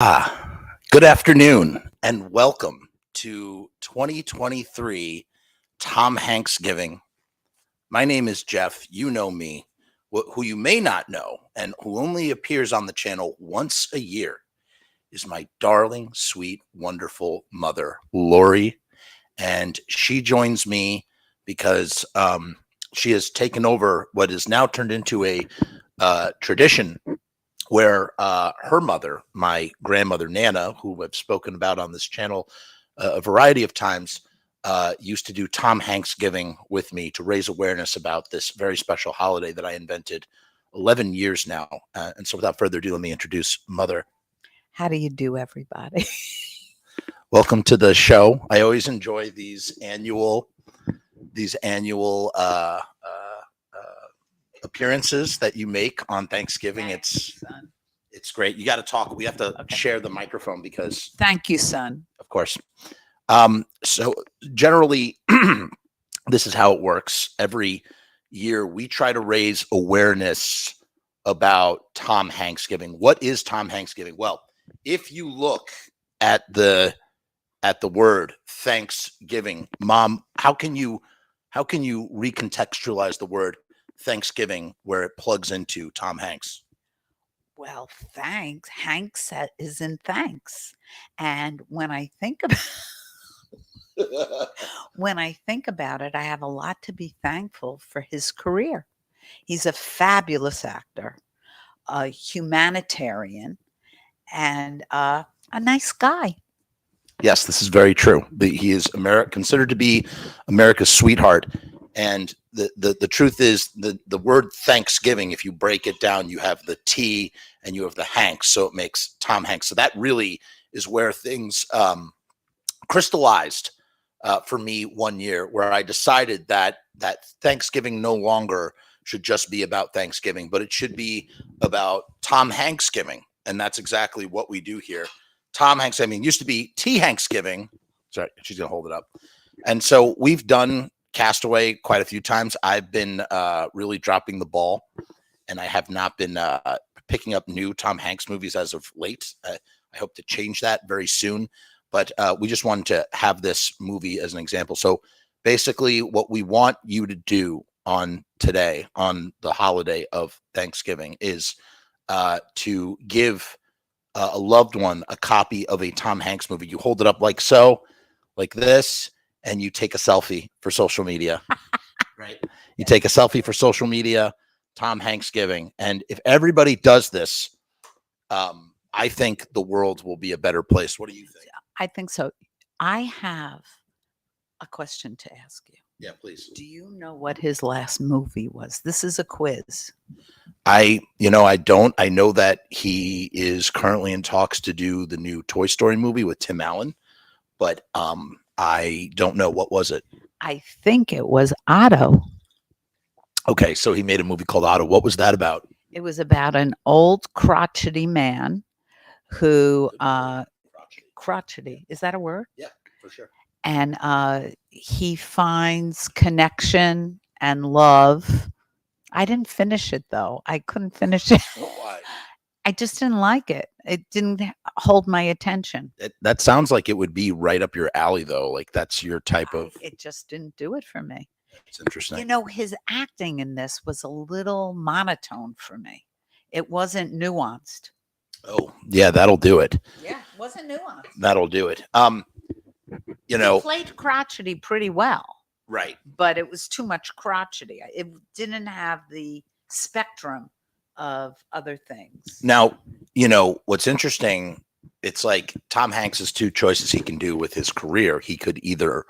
Good afternoon and welcome to 2023 Tom Hanksgiving. My name is Jeff. You know me. Who you may not know and who only appears on the channel once a year is my darling, sweet, wonderful mother, Lori. And she joins me because she has taken over what is now turned into a tradition where her mother, my grandmother Nana, who I've spoken about on this channel a variety of times, used to do Tom Hanksgiving with me to raise awareness about this very special holiday that I invented 11 years now. And so without further ado, let me introduce Mother. How do you do, everybody? Welcome to the show. I always enjoy these annual appearances that you make on Thanksgiving. It's great. You got to talk. We have to share the microphone because Thank you, son. of course. So generally, this is how it works. Every year we try to raise awareness about Tom Hanksgiving. What is Tom Hanksgiving? Well, if you look at the word Thanksgiving, Mom, how can you recontextualize the word Thanksgiving where it plugs into Tom Hanks? Well, thanks. Hanks is in thanks. And when I think about it, I have a lot to be thankful for his career. He's a fabulous actor, a humanitarian, and a nice guy. Yes, this is very true. He is considered to be America's sweetheart. And the truth is the word Thanksgiving, if you break it down, you have the T and you have the Hanks. So it makes Tom Hanks. So that really is where things crystallized for me one year, where I decided that Thanksgiving no longer should just be about Thanksgiving, but it should be about Tom Hanksgiving. And that's exactly what we do here. Tom Hanks, I mean, used to be T Hanksgiving. Sorry, she's going to hold it up. And so we've done Castaway quite a few times. I've been really dropping the ball, and I have not been picking up new Tom Hanks movies as of late. I hope to change that very soon. But we just wanted to have this movie as an example. So basically what we want you to do on today, on the holiday of Thanksgiving, is to give a loved one a copy of a Tom Hanks movie. You hold it up like so, like this, and you take a selfie for social media, right? You take a selfie for social media, Tom Hanksgiving. And if everybody does this, I think the world will be a better place. What do you think? I think so. I have a question to ask you. Yeah, please. Do you know what his last movie was? This is a quiz. I don't. I know that he is currently in talks to do the new Toy Story movie with Tim Allen, but I don't know. What was it? I think it was Otto. Okay, so he made a movie called Otto. What was that about? It was about an old crotchety man who crotchety, is that a word? Yeah, for sure. And he finds connection and love. I didn't finish it though. I couldn't finish it. Why? I just didn't like it. It didn't hold my attention. That sounds like it would be right up your alley, though. Like that's your type of. It just didn't do it for me. It's interesting. You know, his acting in this was a little monotone for me. It wasn't nuanced. Oh, yeah, that'll do it. Yeah, it wasn't nuanced. That'll do it. He played crotchety pretty well. Right. But it was too much crotchety. It didn't have the spectrum of other things. Now, what's interesting, it's like Tom Hanks has two choices he can do with his career. He could either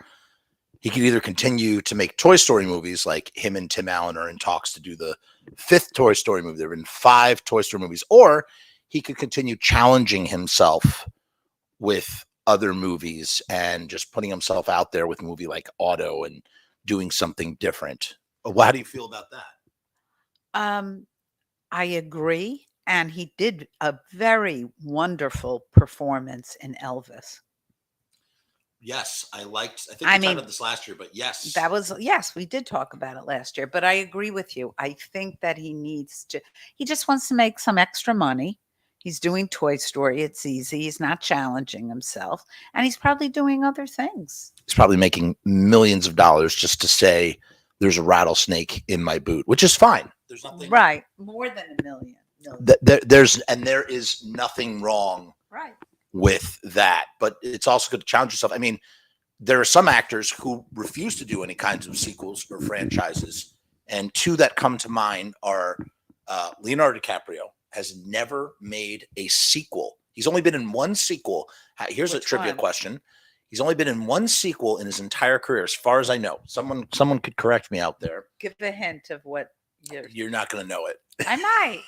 continue to make Toy Story movies, like him and Tim Allen are in talks to do the 5th Toy Story movie. There have been 5 Toy Story movies, or he could continue challenging himself with other movies and just putting himself out there with a movie like Otto and doing something different. How do you feel about that? I agree. And he did a very wonderful performance in Elvis. Yes, I think we talked about this last year, but yes. Yes, we did talk about it last year, but I agree with you. I think that he just wants to make some extra money. He's doing Toy Story. It's easy. He's not challenging himself. And he's probably doing other things. He's probably making millions of dollars just to say there's a rattlesnake in my boot, which is fine. There's nothing right. More than a million. There is nothing wrong right with that. But it's also good to challenge yourself. I mean, there are some actors who refuse to do any kinds of sequels or franchises. And two that come to mind are Leonardo DiCaprio has never made a sequel. He's only been in one sequel. Here's a trivia question. He's only been in one sequel in his entire career, as far as I know. Someone could correct me out there. Give a hint of what you're not going to know it. I might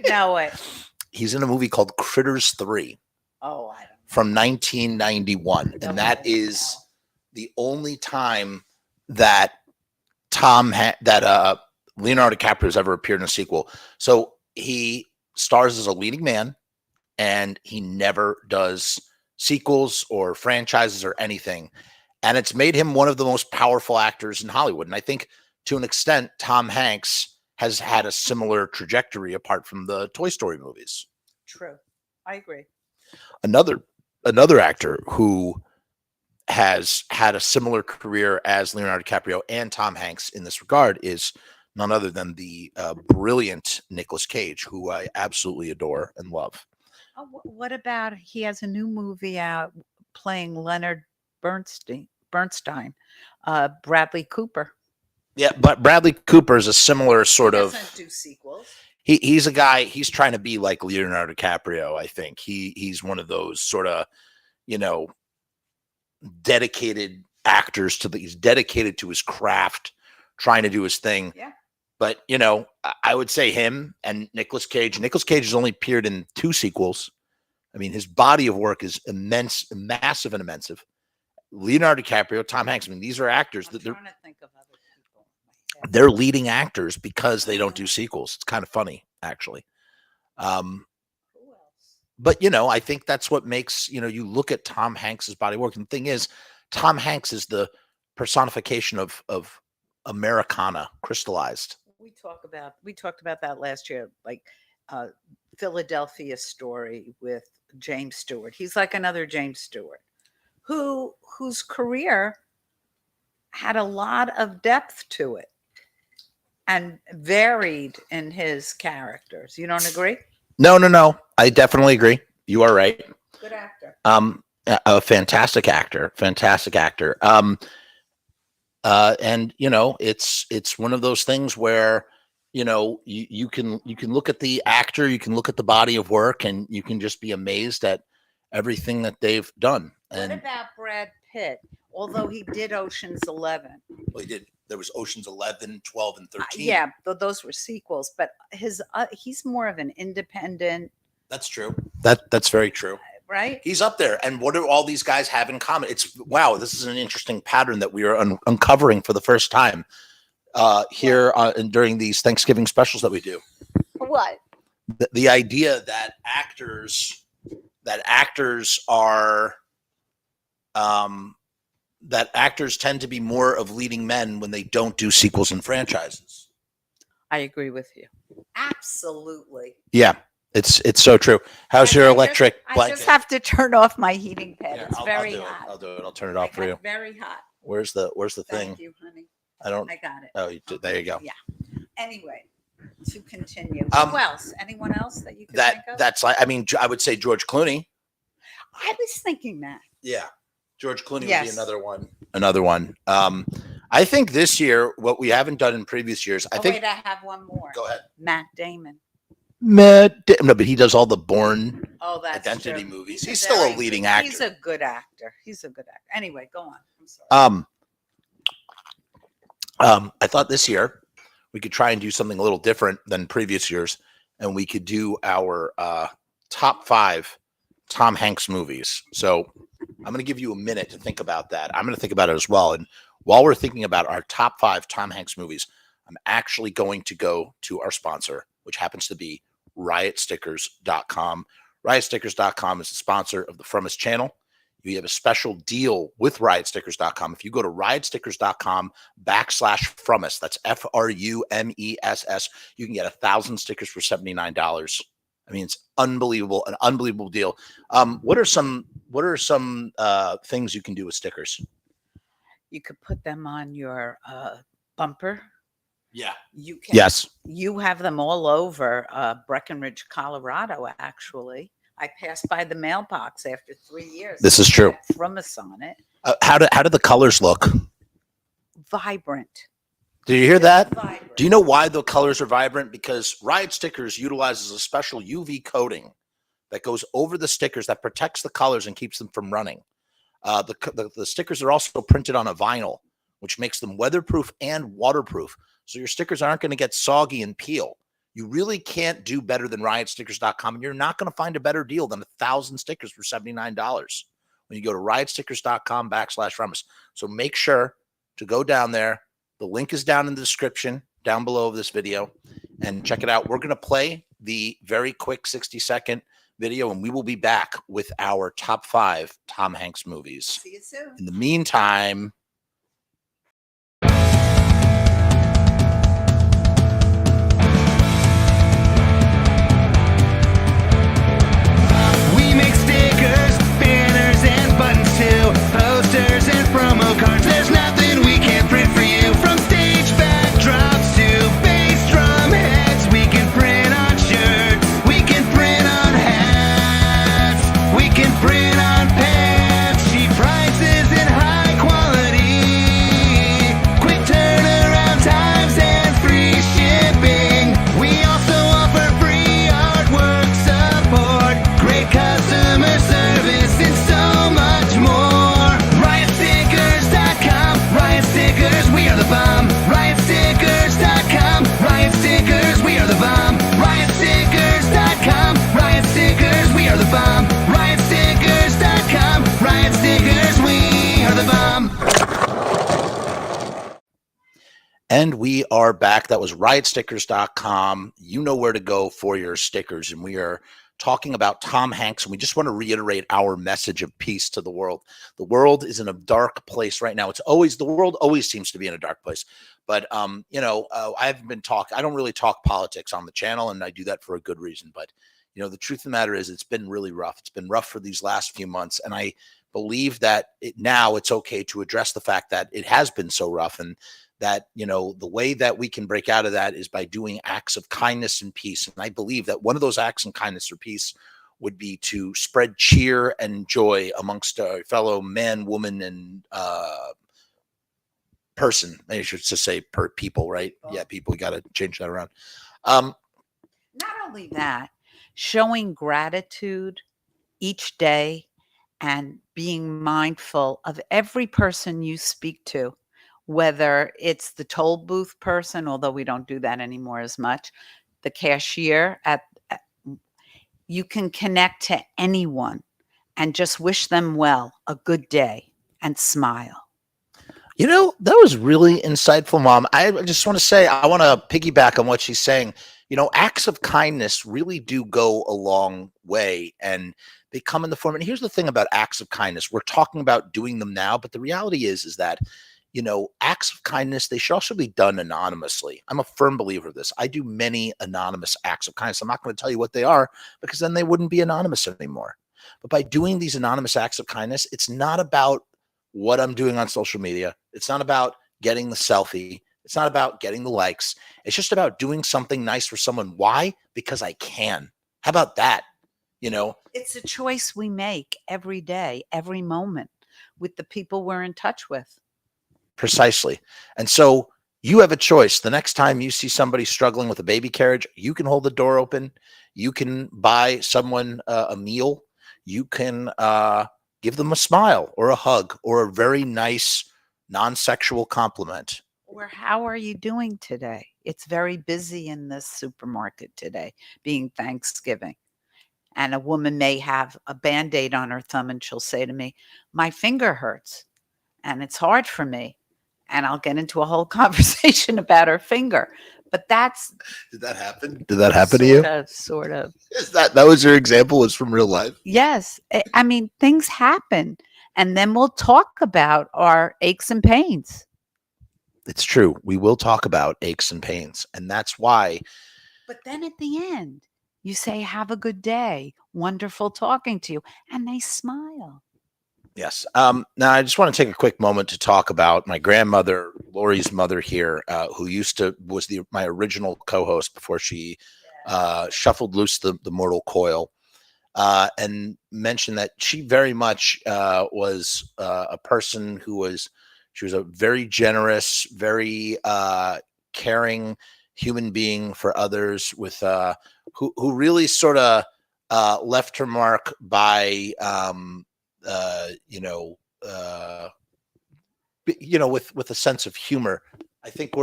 know it. He's in a movie called Critters 3. Oh, I don't know. From 1991. And that is the only time that Leonardo DiCaprio has ever appeared in a sequel. So he stars as a leading man, and he never does sequels or franchises or anything. And it's made him one of the most powerful actors in Hollywood. And I think to an extent, Tom Hanks has had a similar trajectory apart from the Toy Story movies. True. I agree. Another actor who has had a similar career as Leonardo DiCaprio and Tom Hanks in this regard is none other than the brilliant Nicolas Cage, who I absolutely adore and love. What about, he has a new movie out playing Leonard Bernstein, Bradley Cooper. Yeah, but Bradley Cooper is a similar sort of. He doesn't do sequels. He's a guy. He's trying to be like Leonardo DiCaprio. I think he's one of those sort of, dedicated actors he's dedicated to his craft, trying to do his thing. Yeah. But I would say him and Nicolas Cage. Nicolas Cage has only appeared in 2 sequels. I mean, his body of work is massive and immense. Leonardo DiCaprio, Tom Hanks. I mean, these are actors that trying to think of other people. They're leading actors because they don't do sequels. It's kind of funny, actually. Who else? But I think that's what makes you look at Tom Hanks's body of work. And the thing is, Tom Hanks is the personification of Americana crystallized. We talked about that last year, like Philadelphia Story with James Stewart. He's like another James Stewart, whose career had a lot of depth to it and varied in his characters. You don't agree? No. I definitely agree. You are right. Good actor. A fantastic actor. And it's one of those things where you can look at the actor, you can look at the body of work, and you can just be amazed at everything that they've done. And what about Brad Pitt? Although he did Ocean's 11. Well, he did. There was Ocean's 11, 12, and 13. Yeah, those were sequels. But he's more of an independent. That's true. That's very true. Right? He's up there. And what do all these guys have in common? Wow, this is an interesting pattern that we are uncovering for the first time here during these Thanksgiving specials that we do. What? The idea that actors are that actors tend to be more of leading men when they don't do sequels and franchises. I agree with you. Absolutely. Yeah. It's so true. How's your electric blanket? I just have to turn off my heating pad. Yeah, it's very hot. I'll do it. I'll turn it off for you. Very hot. Where's the thing? Thank you, honey. I got it. Oh, there you go. Yeah. Anyway, to continue. Who else? Anyone else that you could think of? That's like, I would say George Clooney. I was thinking that. Yeah. George Clooney would be another one. I think this year, what we haven't done in previous years, I think. Wait, I have one more. Go ahead. Matt Damon. No, but he does all the Bourne Identity true. movies. He's still a leading actor. He's a good actor. Anyway, go on. I'm sorry. I thought this year we could try and do something a little different than previous years, and we could do our top 5 Tom Hanks movies. So I'm going to give you a minute to think about that. I'm going to think about it as well. And while we're thinking about our top 5 Tom Hanks movies, I'm actually going to go to our sponsor, which happens to be riotstickers.com. Riotstickers.com is the sponsor of the Frumess channel. You have a special deal with riotstickers.com. If you go to riotstickers.com/Frumess, that's FRUMESS, you can get 1,000 stickers for $79. I mean, it's unbelievable, an unbelievable deal. What are some things you can do with stickers? You could put them on your bumper. Yeah. You can. Yes. You have them all over Breckenridge, Colorado. Actually, I passed by the mailbox after 3 years. This is true. Frumess on it. How do the colors look? Vibrant. Do you hear that? Vibrant. Do you know why the colors are vibrant? Because Riot Stickers utilizes a special UV coating that goes over the stickers that protects the colors and keeps them from running. The stickers are also printed on a vinyl, which makes them weatherproof and waterproof. So your stickers aren't going to get soggy and peel. You really can't do better than riotstickers.com, and you're not going to find a better deal than 1,000 stickers for $79 when you go to riotstickers.com/Frumess. So make sure to go down there. The link is down in the description down below of this video, and check it out. We're going to play the very quick 60-second video, and we will be back with our top 5 Tom Hanks movies. See you soon. In the meantime, we make stickers, banners, and buttons too, posters and promo cards. There's nothing we can't print for you. From stage backdrops to bass drum heads, we can print on shirts, we can print on hats, we can print on pants. Cheap prices and high quality, quick turnaround times and free shipping. We also offer free artwork support, great customer service, and so much more. RiotStickers.com, Riot Stickers, we are the bomb. RiotStickers.com, Riot Stickers, we are the bomb. RiotStickers.com, Riot Stickers, we are the bomb. RiotStickers.com, Riot Stickers, we are the bomb. and we are back. That was riotstickers.com. You know where to go for your stickers, and we are talking about Tom Hanks, and we just want to reiterate our message of peace to the world. The world is in a dark place right now. The world always seems to be in a dark place. But I don't really talk politics on the channel, and I do that for a good reason. But the truth of the matter is, it's been really rough. It's been rough for these last few months, and I believe that now it's okay to address the fact that it has been so rough, and that the way that we can break out of that is by doing acts of kindness and peace. And I believe that one of those acts of kindness or peace would be to spread cheer and joy amongst a fellow man, woman, and person. I should just say people, right? Yeah, people. You got to change that around. Not only that, showing gratitude each day and being mindful of every person you speak to, whether it's the toll booth person, although we don't do that anymore as much, the cashier you can connect to anyone and just wish them well, a good day, and smile. That was really insightful, Mom. I just want to say, I want to piggyback on what she's saying. Acts of kindness really do go a long way, and they come in the form. And here's the thing about acts of kindness. We're talking about doing them now, but the reality is that, acts of kindness, they should also be done anonymously. I'm a firm believer of this. I do many anonymous acts of kindness. I'm not going to tell you what they are, because then they wouldn't be anonymous anymore. But by doing these anonymous acts of kindness, it's not about what I'm doing on social media. It's not about getting the selfie. It's not about getting the likes. It's just about doing something nice for someone. Why? Because I can. How about that? It's a choice we make every day, every moment, with the people we're in touch with. Precisely. And so you have a choice. The next time you see somebody struggling with a baby carriage, you can hold the door open. You can buy someone a meal. You can give them a smile or a hug or a very nice non-sexual compliment. Or how are you doing today? It's very busy in this supermarket today, being Thanksgiving. And a woman may have a Band-Aid on her thumb, and she'll say to me, my finger hurts and it's hard for me. And I'll get into a whole conversation about her finger. But that's... Did that happen? Did that happen to you? Sort of. Is that was your example? Was from real life? Yes. I mean, things happen. And then we'll talk about our aches and pains. It's true. We will talk about aches and pains. And that's why. But then at the end, You say, have a good day. Wonderful talking to you. And they smile. Yes. Now I just want to take a quick moment to talk about my grandmother, Lori's mother here, who was my original co-host before she shuffled loose the mortal coil, and mentioned that she very much was a person she was a very generous, very caring human being for others, with who really sort of left her mark by with a sense of humor. I think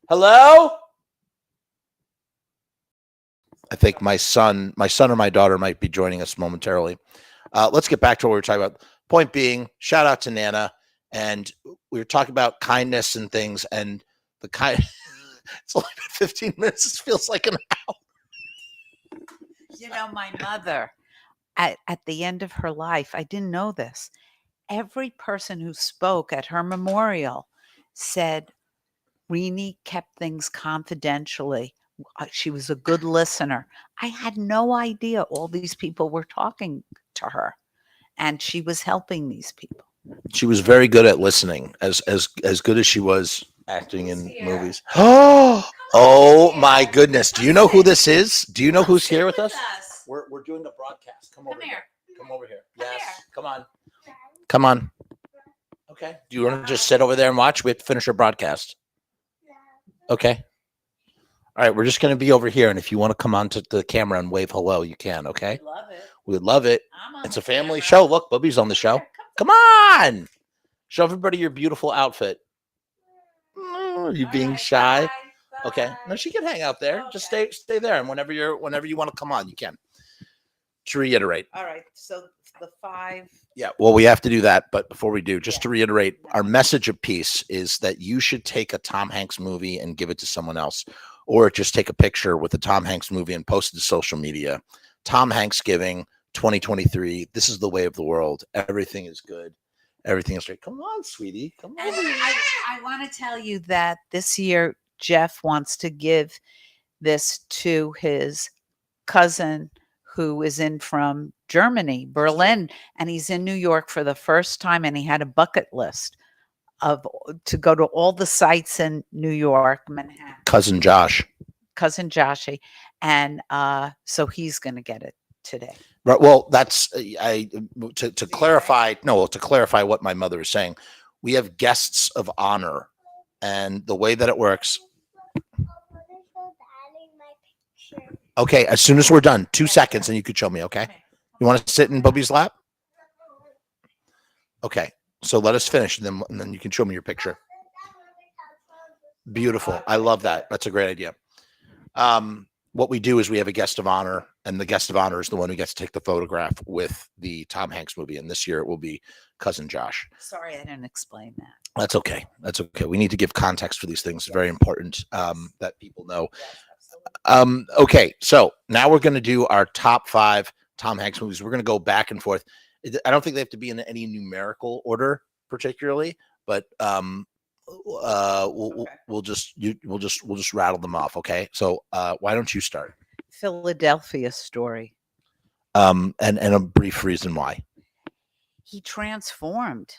hello. I think my son or my daughter might be joining us momentarily. Let's get back to what we were talking about. Point being, shout out to Nana. And we were talking about kindness and things, and the kind. It's only been 15 minutes. It feels like an hour. You know, my mother, at the end of her life, I didn't know this. Every person who spoke at her memorial said Rini kept things confidentially. She was a good listener. I had no idea all these people were talking to her, and she was helping these people. She was very good at listening, as good as she was acting in movies. Oh my goodness! Do you know who this is? Do you know who's here with us? We're doing a broadcast. Come over here. Come over here. Yes. Come on. Come on. Okay. Do you want to just sit over there and watch? We have to finish our broadcast. Okay. All right. We're just going to be over here, and if you want to come onto the camera and wave hello, you can. Okay. Love it. We would love it. It's a family show. Look, Bubby's on the show. Come on. Show everybody your beautiful outfit. Are you being shy? Bye. Okay. No, she can hang out there. Okay. Just stay there. And whenever you want to come on, you can. To reiterate. All right. So the 5. Yeah. Well, we have to do that. But before we do, just to reiterate, our message of peace is that you should take a Tom Hanks movie and give it to someone else, or just take a picture with the Tom Hanks movie and post it to social media. Tom Hanksgiving 2023. This is the way of the world. Everything is good. Everything is great. Come on, sweetie. Come on. I want to tell you that this year, Jeff wants to give this to his cousin who is in from Germany, Berlin, and he's in New York for the first time, and he had a bucket list to go to all the sites in New York, Manhattan. Cousin Joshy. And so he's going to get it today. Right. Well, that's to clarify. No, to clarify what my mother is saying. We have guests of honor, and the way that it works. Okay. As soon as we're done, 2 seconds, and you could show me. Okay. You want to sit in Bubby's lap? Okay. So let us finish, and then you can show me your picture. Beautiful. I love that. That's a great idea. What we do is we have a guest of honor, and the guest of honor is the one who gets to take the photograph with the Tom Hanks movie. And this year it will be cousin Josh. Sorry, I didn't explain that. That's okay. That's okay. We need to give context for these things. It's very important that people know. Okay. So now we're going to do our top 5 Tom Hanks movies. We're going to go back and forth. I don't think they have to be in any numerical order particularly, but we'll just rattle them off. Okay. So why don't you start? Philadelphia Story. And a brief reason why. He transformed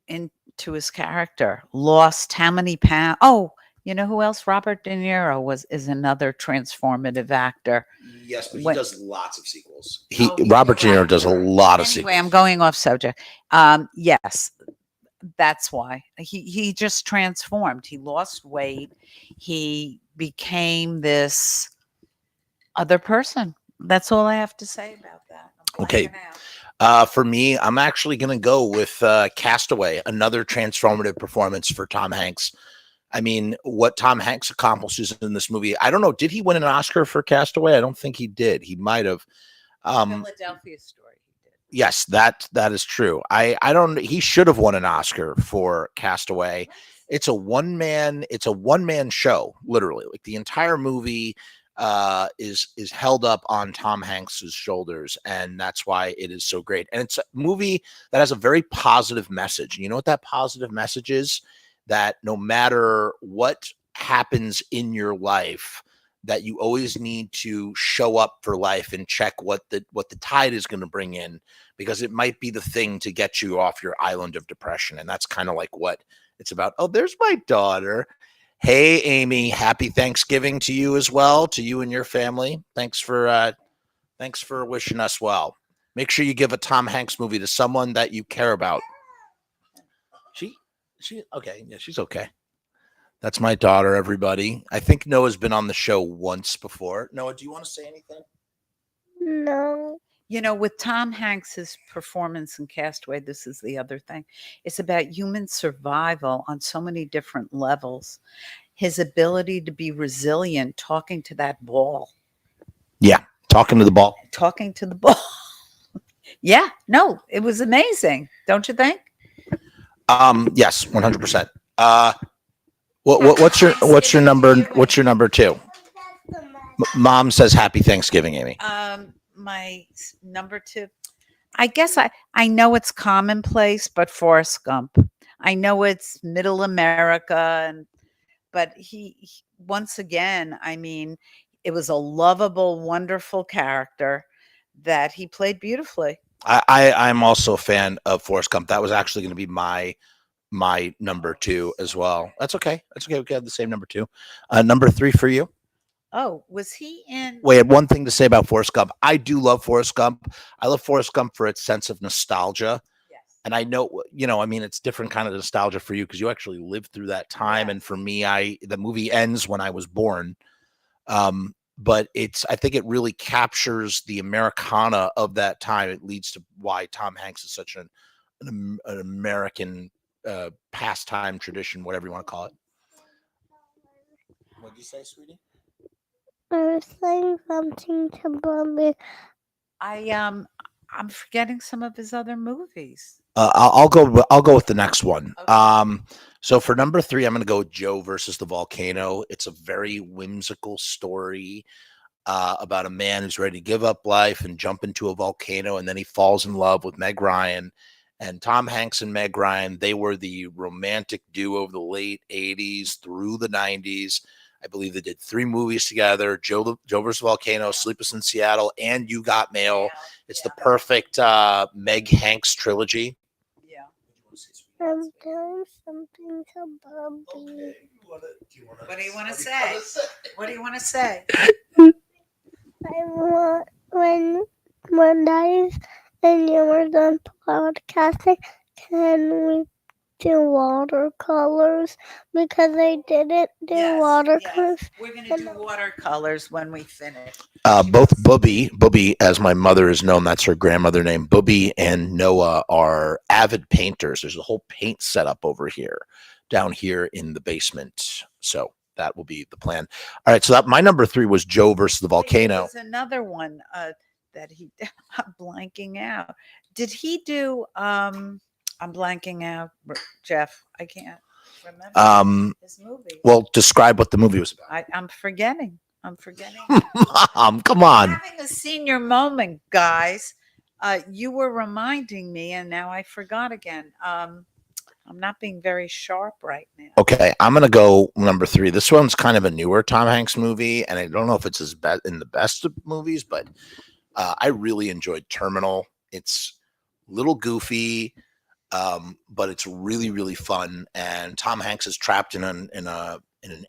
into his character, lost how many pounds? Oh, you know who else? Robert De Niro is another transformative actor. Yes, but he does lots of sequels. Robert De Niro does a lot of sequels. Anyway, I'm going off subject. Yes, that's why he just transformed. He lost weight. He became this other person. That's all I have to say about that. Okay. For me, I'm actually going to go with Castaway, another transformative performance for Tom Hanks. I mean, what Tom Hanks accomplishes in this movie, I don't know. Did he win an Oscar for Castaway? I don't think he did. He might have. Philadelphia Story. He did. Yes, that is true. He should have won an Oscar for Castaway. It's a one-man show, literally. Like the entire movie is held up on Tom Hanks's shoulders, and that's why it is so great. And it's a movie that has a very positive message. You know what that positive message is? That no matter what happens in your life, that you always need to show up for life and check what the tide is going to bring in, because it might be the thing to get you off your island of depression. And that's kind of like what it's about. Oh, there's my daughter. Hey, Amy, happy Thanksgiving to you as well, to you and your family. Thanks for wishing us well. Make sure you give a Tom Hanks movie to someone that you care about. She okay. Yeah, she's okay. That's my daughter, everybody. I think Noah's been on the show once before. Noah, do you want to say anything? No. You know, with Tom Hanks's performance in Castaway, this is the other thing. It's about human survival on so many different levels. His ability to be resilient, talking to that ball. Yeah, talking to the ball. Talking to the ball. Yeah, no, it was amazing. Don't you think? Yes, 100%. What's your number? What's your number 2? Mom says Happy Thanksgiving, Amy. My number 2, I guess I know it's commonplace, but Forrest Gump. I know it's middle America, but he once again, I mean, it was a lovable, wonderful character that he played beautifully. I'm also a fan of Forrest Gump. That was actually going to be my number 2 as well. That's okay. That's okay. We can have the same number 2. Number 3 for you. Oh, was he in? Wait, I had one thing to say about Forrest Gump. I do love Forrest Gump. I love Forrest Gump for its sense of nostalgia. Yes. And I know, I mean, it's different kind of nostalgia for you because you actually lived through that time. Yes. And for me, the movie ends when I was born. But I think it really captures the Americana of that time. It leads to why Tom Hanks is such an American pastime tradition, whatever you want to call it. What did you say, sweetie? I was saying something to Bobby. I'm forgetting some of his other movies. I'll go with the next one. Okay. So for number 3, I'm going to go with Joe versus the Volcano. It's a very whimsical story about a man who's ready to give up life and jump into a volcano, and then he falls in love with Meg Ryan. And Tom Hanks and Meg Ryan, they were the romantic duo of the late 80s through the 90s. I believe they did 3 movies together: Joe versus Volcano, Sleepless in Seattle, and You Got Mail. It's the perfect Meg Hanks trilogy. Yeah. I'm doing something to Bobby. What do you want to say? What do you want to say? I want when Daddy's and you were done podcasting, can we do watercolors? Because I didn't do watercolors. Yes. We're going to do watercolors when we finish. Both Booby, as my mother is known, that's her grandmother name, Booby and Noah are avid painters. There's a whole paint setup over here, down here in the basement. So that will be the plan. All right. So my number 3 was Joe versus the Volcano. There's another one that I'm blanking out. Did he do, I'm blanking out, Jeff. I can't remember his movie. Well, describe what the movie was about. I'm forgetting. Mom, come on. I'm having a senior moment, guys. You were reminding me, and now I forgot again. I'm not being very sharp right now. Okay, I'm gonna go number 3. This one's kind of a newer Tom Hanks movie, and I don't know if it's in the best of movies, but I really enjoyed Terminal. It's a little goofy, but it's really, really fun. And Tom Hanks is trapped in an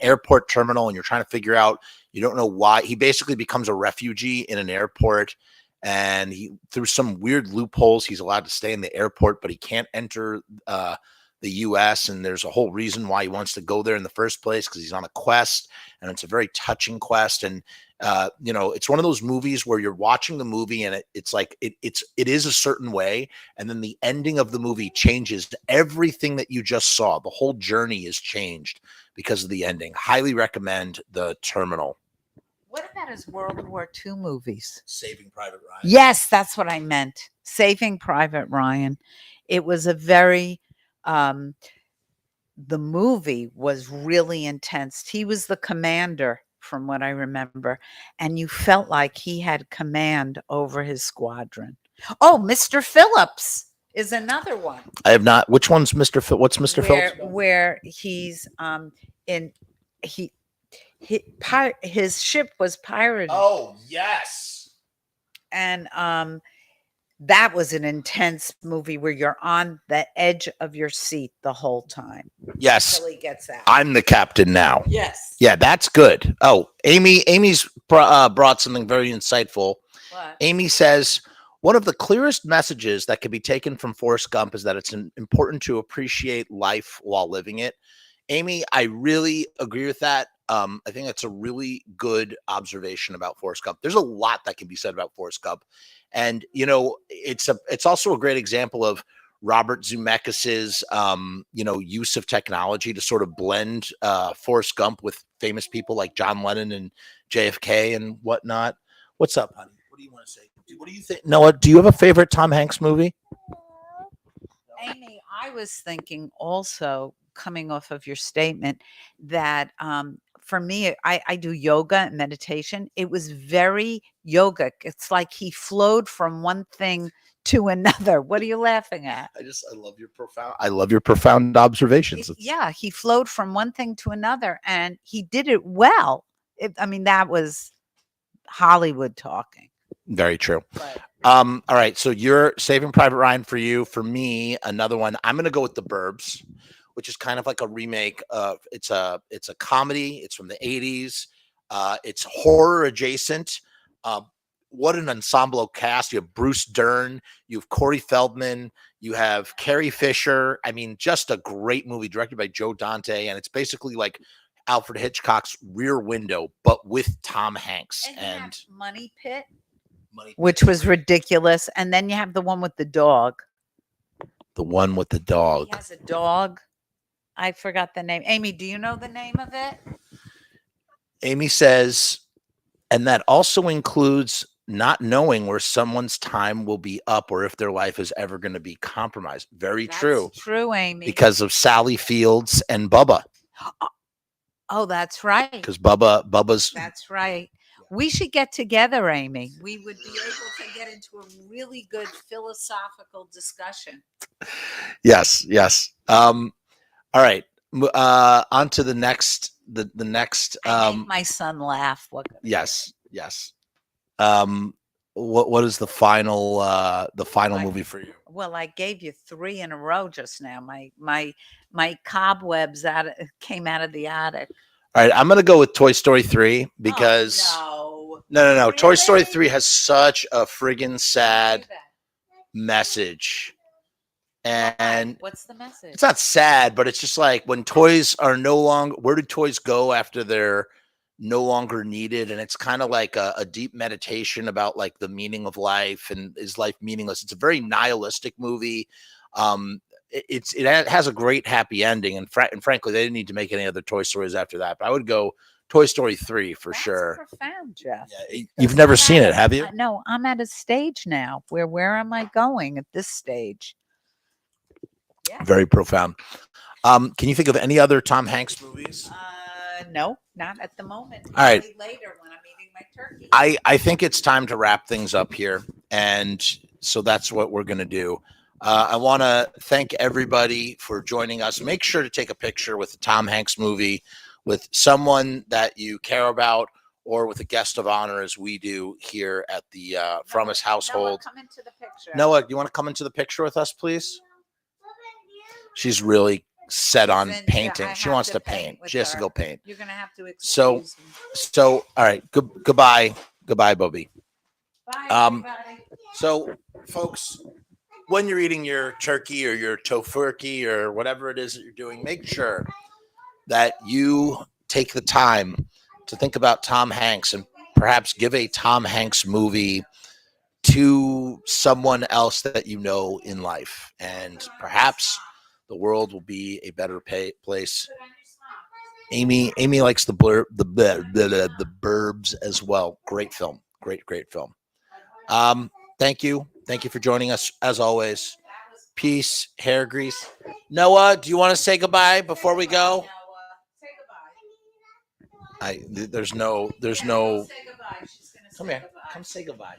airport terminal, and you're trying to figure out. You don't know why. He basically becomes a refugee in an airport, and through some weird loopholes, he's allowed to stay in the airport, but he can't enter the U.S. And there's a whole reason why he wants to go there in the first place, because he's on a quest, and it's a very touching quest. And it's one of those movies where you're watching the movie, and it's like it is a certain way, and then the ending of the movie changes everything that you just saw. The whole journey is changed because of the ending. Highly recommend The Terminal. What about his World War II movies? Saving Private Ryan. Yes, that's what I meant. Saving Private Ryan. It was a very, the movie was really intense. He was the commander, from what I remember, and you felt like he had command over his squadron. Oh, Mr. Phillips is another one. I have not. Which one's Mr. Phillips? What's Mr. Phillips? Where he's his ship was pirated. Oh, yes. And that was an intense movie where you're on the edge of your seat the whole time Yes. until he gets out. I'm the captain now. Yes. Yeah, that's good. Oh, Amy's brought something very insightful. What? Amy says, one of the clearest messages that can be taken from Forrest Gump is that it's important to appreciate life while living it. Amy, I really agree with that. I think that's a really good observation about Forrest Gump. There's a lot that can be said about Forrest Gump. And, you know, it's also a great example of Robert Zemeckis's, use of technology to sort of blend Forrest Gump with famous people like John Lennon and JFK and whatnot. What's up, honey? What do you want to say? What do you think? Noah, do you have a favorite Tom Hanks movie? Amy, I was thinking also, coming off of your statement, that for me, I do yoga and meditation. It was very yogic. It's like he flowed from one thing to another. What are you laughing at? I love your profound observations. Yeah, he flowed from one thing to another, and he did it well. That was Hollywood talking. Very true. But all right. So you're Saving Private Ryan for you. For me, another one. I'm gonna go with The Burbs, which is kind of like a remake of it's a comedy. It's from the 80s. It's horror adjacent. What an ensemble cast. You have Bruce Dern, you have Corey Feldman, you have Carrie Fisher. I mean, just a great movie directed by Joe Dante. And it's basically like Alfred Hitchcock's Rear Window, but with Tom Hanks. And Money Pit, which was ridiculous. And then you have the one with the dog. The one with the dog. He has a dog. I forgot the name. Amy, do you know the name of it? Amy says, and that also includes not knowing where someone's time will be up or if their life is ever going to be compromised. Very true. True, Amy. Because of Sally Fields and Bubba. Oh, that's right. Because Bubba's. That's right. We should get together, Amy. We would be able to get into a really good philosophical discussion. Yes. All right. On to the next. The next. I made my son laugh. What? Yes. What is the final movie for you? Well, I gave you 3 in a row just now. My cobwebs came out of the attic. All right, I'm gonna go with Toy Story 3 because no. Really? Toy Story 3 has such a friggin' sad message. And what's the message? It's not sad, but it's just like when toys are no longer, where do toys go after they're no longer needed? And it's kind of like a deep meditation about like the meaning of life and is life meaningless? It's a very nihilistic movie. It has a great happy ending, and frankly, they didn't need to make any other Toy Stories after that. But I would go Toy Story 3 for sure. Profound, Jeff. Yeah, you've never seen it, have you? No, I'm at a stage now where am I going at this stage? Yeah. Very profound. Can you think of any other Tom Hanks movies? No, not at the moment. All right. Maybe later when I'm eating my turkey. I think it's time to wrap things up here, and so that's what we're going to do. I want to thank everybody for joining us. Make sure to take a picture with the Tom Hanks movie with someone that you care about or with a guest of honor as we do here at the Frumess household. Noah, come into the picture. Noah, do you want to come into the picture with us, please? She's really set on painting. She wants to paint. She has to go paint. You're going to have to excuse me. So all right. Goodbye, Bobby. Bye, everybody. So, folks, when you're eating your turkey or your tofurkey or whatever it is that you're doing, make sure that you take the time to think about Tom Hanks and perhaps give a Tom Hanks movie to someone else that you know in life. And perhaps the world will be a better place. Amy likes the Burbs as well. Great film. Great film. Thank you for joining us as always. Peace, hair grease. Noah, do you want to say goodbye before we go? Say goodbye. There's no. Come here. Come say goodbye.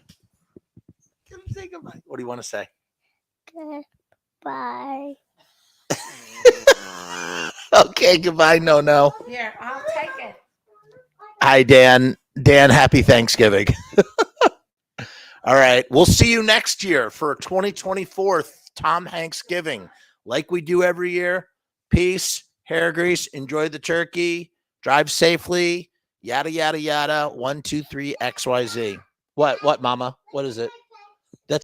Come say goodbye. What do you want to say? Goodbye. Okay, goodbye. No. Here, I'll take it. Hi, Dan. Dan, happy Thanksgiving. All right. We'll see you next year for 2024 Tom Hanksgiving. Like we do every year. Peace, hair grease, enjoy the turkey, drive safely, yada, yada, yada. 1, 2, 3, XYZ. What, mama? What is it? That's